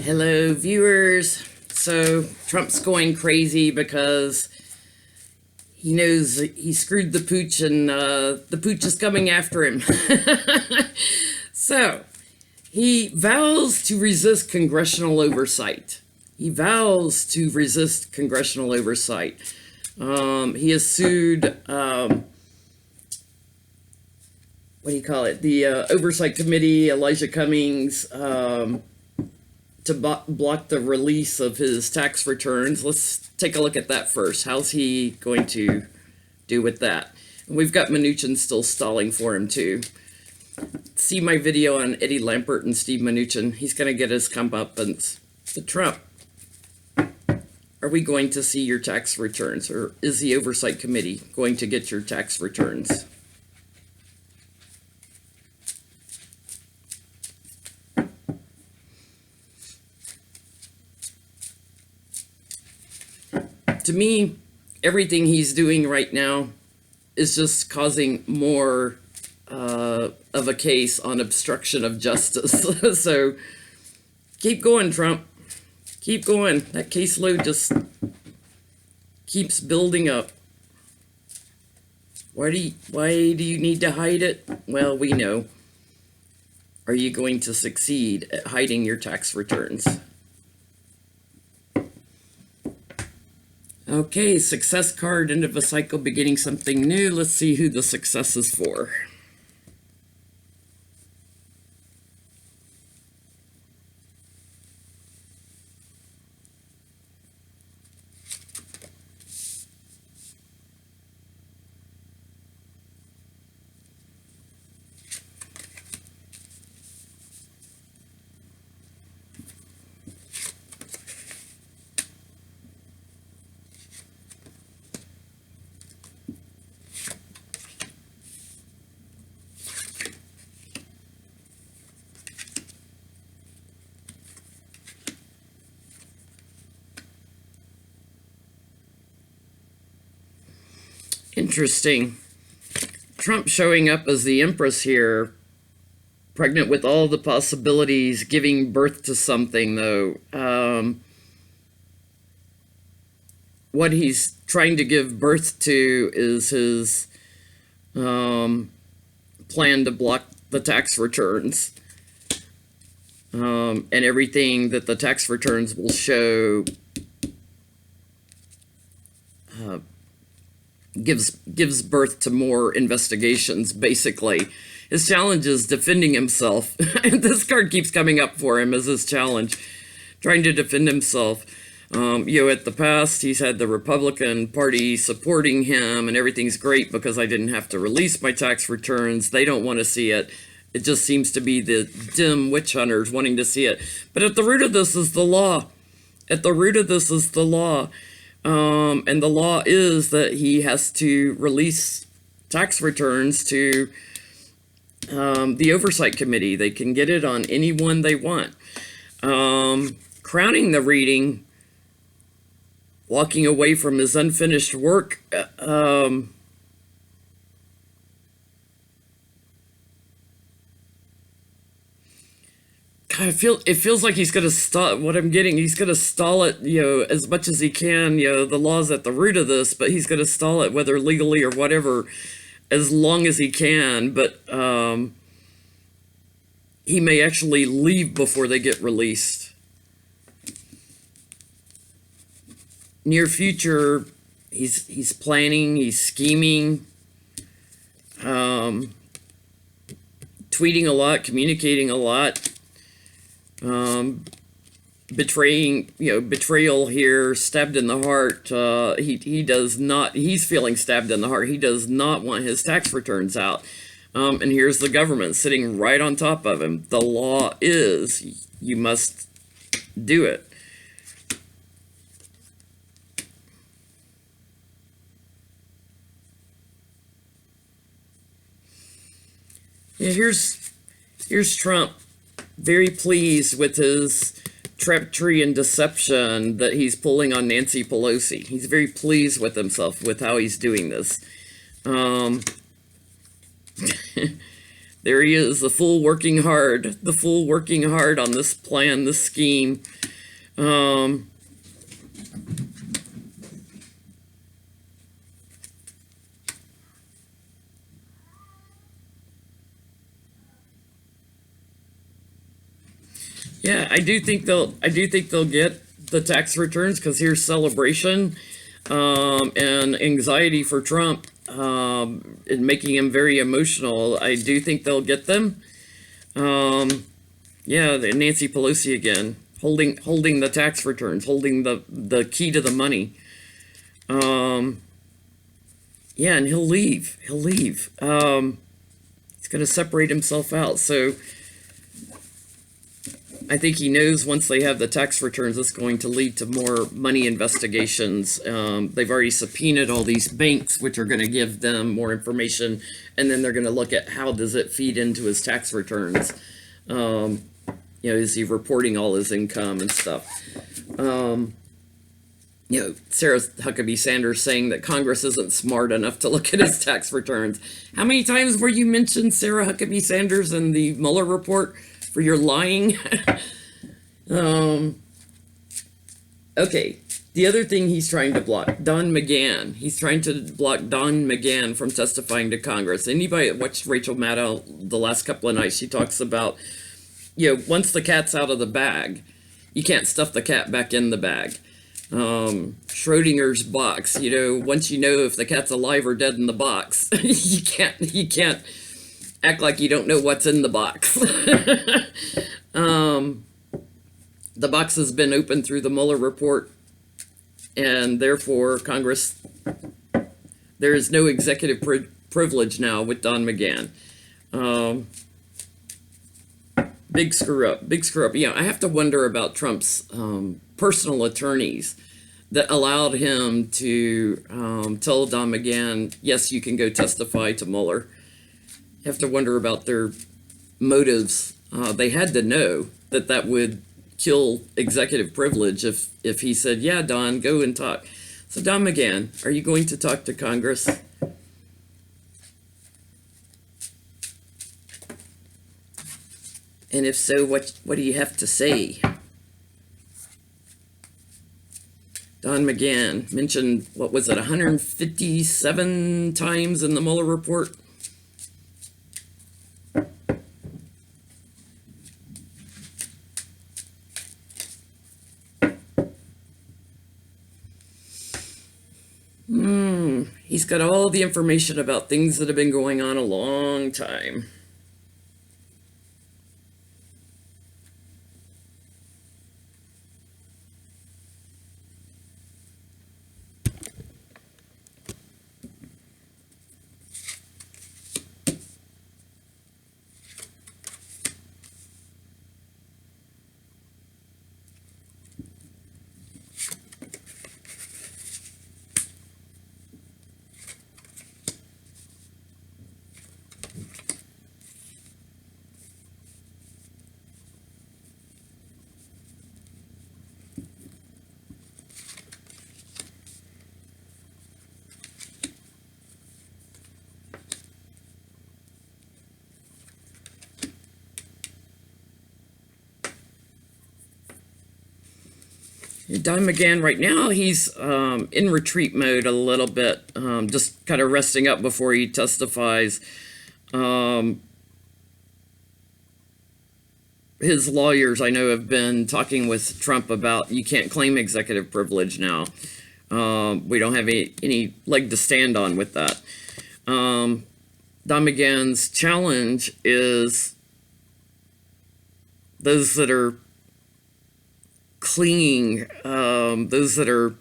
Hello, viewers. So Trump's going crazy because he knows he screwed the pooch, and the pooch is coming after him. So he vows to resist congressional oversight. He vows to resist congressional oversight. He has sued, what do you call it? The Oversight Committee, Elijah Cummings, to block the release of his tax returns. Let's take a look at that first. How's he going to do with that? And we've got Mnuchin still stalling for him too. See my video on Eddie Lampert and Steve Mnuchin. He's going to get his comeuppance. So Trump, are we going to see your tax returns, or is the Oversight Committee going to get your tax returns? To me, everything he's doing right now is just causing more of a case on obstruction of justice. So keep going, Trump. Keep going. That caseload just keeps building up. Why do you need to hide it? Well, we know. Are you going to succeed at hiding your tax returns? Okay, success card, end of a cycle, beginning something new. Let's see who the success is for. Interesting. Trump showing up as the Empress here, pregnant with all the possibilities, giving birth to something, though. What he's trying to give birth to is his plan to block the tax returns. And everything that the tax returns will show gives birth to more investigations, basically. His challenge is defending himself. And this card keeps coming up for him as his challenge, trying to defend himself. At the past, he's had the Republican Party supporting him, and everything's great because I didn't have to release my tax returns. They don't want to see it. It just seems to be the dim witch hunters wanting to see it. But at the root of this is the law. At the root of this is the law. And the law is that he has to release tax returns to the Oversight Committee. They can get it on anyone they want. Crowning the reading, walking away from his unfinished work, it feels like he's going to stall. What I'm getting, he's going to stall it, as much as he can. The law's at the root of this, but he's going to stall it, whether legally or whatever, as long as he can. But he may actually leave before they get released. Near future, he's planning, he's scheming, tweeting a lot, communicating a lot. Betrayal here, stabbed in the heart. He does not, he's feeling stabbed in the heart. He does not want his tax returns out. And here's the government sitting right on top of him. The law is, you must do it. Yeah, here's Trump, very pleased with his treachery and deception that he's pulling on Nancy Pelosi. He's very pleased with himself with how he's doing this. There he is, the fool working hard, on this plan, this scheme. Yeah, I do think they'll get the tax returns, because here's celebration, and anxiety for Trump, and making him very emotional. I do think they'll get them. Yeah, Nancy Pelosi again, holding the tax returns, holding the key to the money. Yeah, and he'll leave. He's going to separate himself out. So I think he knows once they have the tax returns, it's going to lead to more money investigations. They've already subpoenaed all these banks, which are going to give them more information, and then they're going to look at how does it feed into his tax returns. Is he reporting all his income and stuff? Sarah Huckabee Sanders saying that Congress isn't smart enough to look at his tax returns. How many times were you mentioned, Sarah Huckabee Sanders, in the Mueller report for your lying? Okay. The other thing he's trying to block, Don McGahn. He's trying to block Don McGahn from testifying to Congress. Anybody that watched Rachel Maddow the last couple of nights, she talks about, once the cat's out of the bag, you can't stuff the cat back in the bag. Schrodinger's box, once you know if the cat's alive or dead in the box, you can't act like you don't know what's in the box. The box has been opened through the Mueller report, and therefore Congress, there is no executive privilege now with Don McGahn. Big screw up. I have to wonder about Trump's personal attorneys that allowed him to tell Don McGahn, yes, you can go testify to Mueller. I have to wonder about their motives. They had to know that would kill executive privilege if he said, yeah, Don, go and talk. So Don McGahn, are you going to talk to Congress? And if so, what do you have to say? Don McGahn mentioned, 157 times in the Mueller report? He's got all the information about things that have been going on a long time. Don McGahn right now, he's in retreat mode a little bit, just kind of resting up before he testifies. His lawyers, I know, have been talking with Trump about you can't claim executive privilege now. We don't have any leg to stand on with that. Don McGahn's challenge is those that are clinging, those that are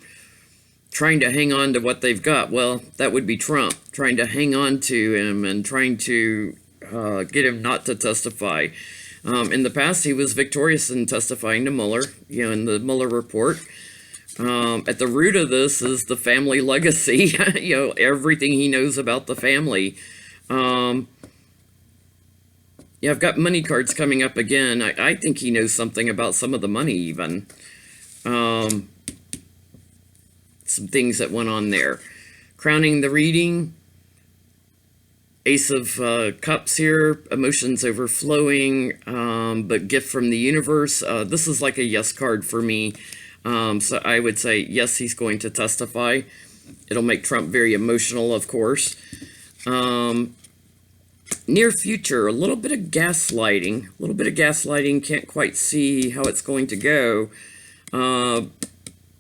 trying to hang on to what they've got. Well, that would be Trump, trying to hang on to him and trying to get him not to testify. In the past, he was victorious in testifying to Mueller, in the Mueller report. At the root of this is the family legacy, everything he knows about the family. I've got money cards coming up again. I think he knows something about some of the money even. Some things that went on there. Crowning the reading. Ace of Cups here, emotions overflowing, but gift from the universe. This is like a yes card for me. So I would say, yes, he's going to testify. It'll make Trump very emotional, of course. Near future, a little bit of gaslighting. Can't quite see how it's going to go.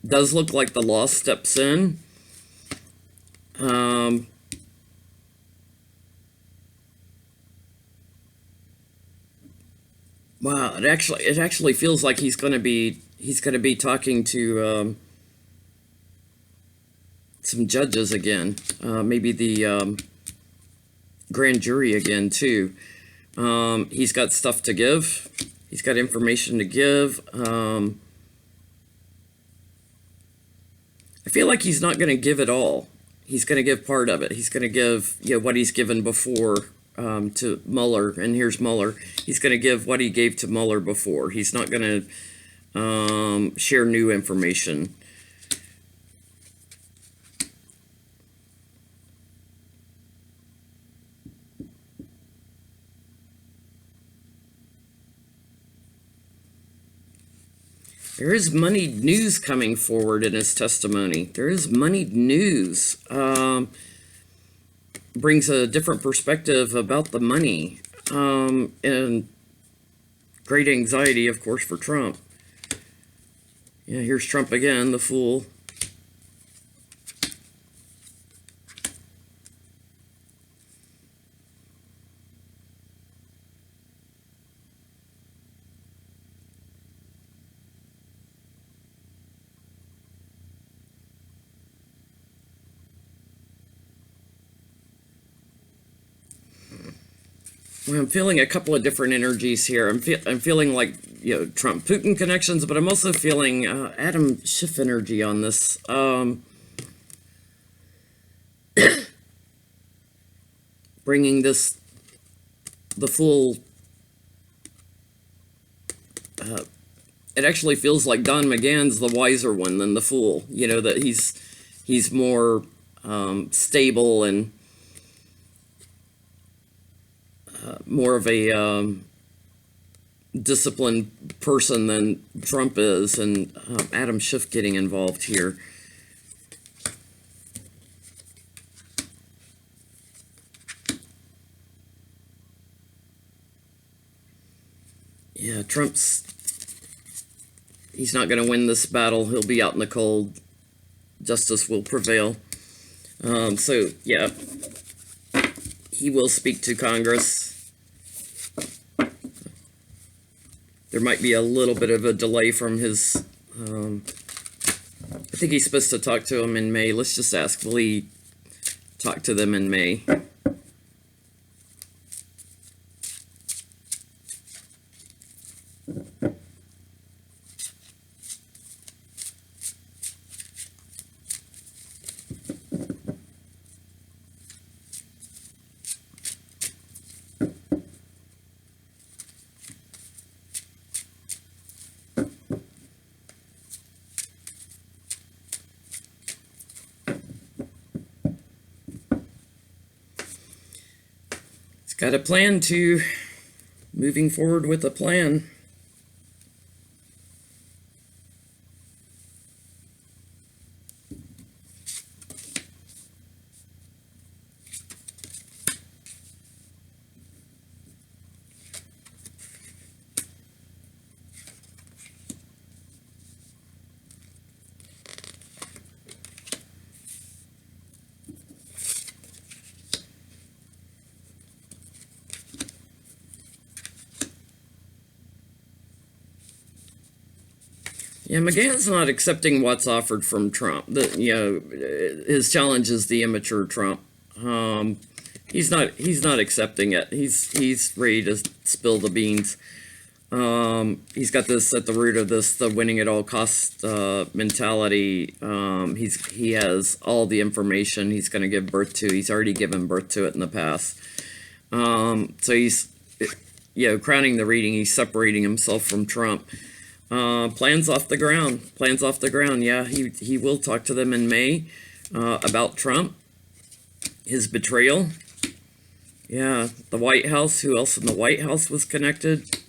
Does look like the law steps in. Wow, it actually feels like he's going to be talking to some judges again, maybe the grand jury again too. He's got stuff to give. He's got information to give. I feel like he's not going to give it all. He's going to give part of it. He's going to give what he's given before to Mueller, and here's Mueller. He's going to give what he gave to Mueller before. He's not going to share new information. There is moneyed news coming forward in his testimony. There is moneyed news. Brings a different perspective about the money. And great anxiety, of course, for Trump. Yeah, here's Trump again, the fool. I'm feeling a couple of different energies here. I'm feeling like Trump-Putin connections, but I'm also feeling Adam Schiff energy on this. Bringing the full. It actually feels like Don McGahn's the wiser one than the fool. That he's more stable and. More of a disciplined person than Trump is, and Adam Schiff getting involved here. Yeah, he's not going to win this battle. He'll be out in the cold. Justice will prevail. So, yeah, he will speak to Congress. There might be a little bit of a delay from his, I think he's supposed to talk to him in May. Let's just ask, will he talk to them in May? Got a plan to moving forward with a plan. Yeah, McGahn's not accepting what's offered from Trump. His challenge is the immature Trump. He's not accepting it. He's ready to spill the beans. He's got this at the root of this, the winning at all costs mentality. He has all the information he's going to give birth to. He's already given birth to it in the past. So he's, crowning the reading, he's separating himself from Trump. Plans off the ground. Yeah, he will talk to them in May about Trump, his betrayal. Yeah, the White House. Who else in the White House was connected?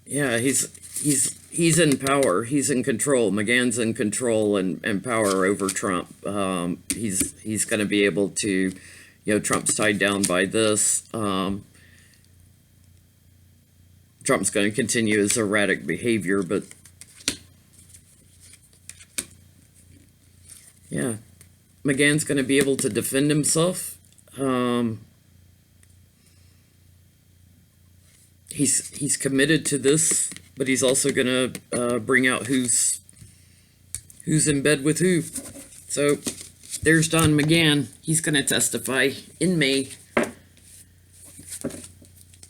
Yeah, he's in power. He's in control. McGahn's in control and power over Trump. He's going to be able to, Trump's tied down by this. Trump's going to continue his erratic behavior, but yeah, McGahn's going to be able to defend himself. He's committed to this, but he's also going to bring out who's in bed with who. So there's Don McGahn. He's going to testify in May.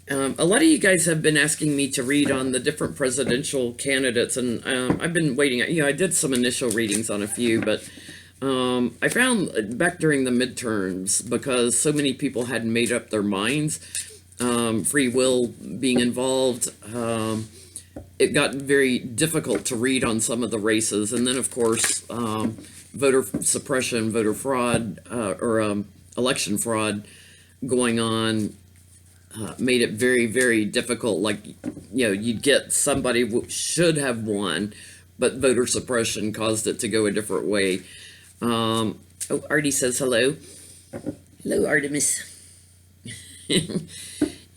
A lot of you guys have been asking me to read on the different presidential candidates, and I've been waiting. I did some initial readings on a few, but I found back during the midterms, because so many people hadn't made up their minds, free will being involved, it got very difficult to read on some of the races. And then, of course, voter suppression, voter fraud, or election fraud going on made it very, very difficult. Like, you'd get somebody who should have won, but voter suppression caused it to go a different way. Oh, Artie says hello. Hello, Artemis.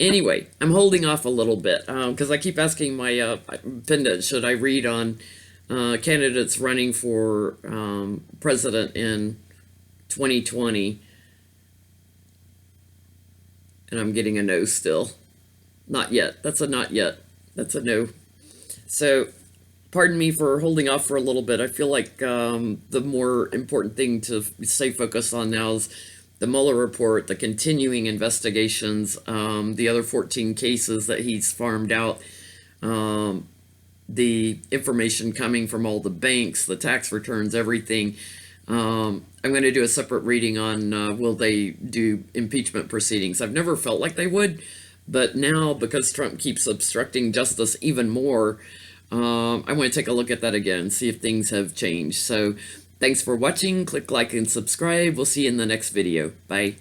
Anyway, I'm holding off a little bit because I keep asking my pendant, should I read on candidates running for president in 2020? And I'm getting a no still. Not yet. That's a not yet. That's a no. So, pardon me for holding off for a little bit. I feel like the more important thing to stay focused on now is the Mueller report, the continuing investigations, the other 14 cases that he's farmed out, the information coming from all the banks, the tax returns, everything. I'm going to do a separate reading on will they do impeachment proceedings. I've never felt like they would, but now, because Trump keeps obstructing justice even more, I want to take a look at that again and see if things have changed. So thanks for watching. Click like and subscribe. We'll see you in the next video. Bye.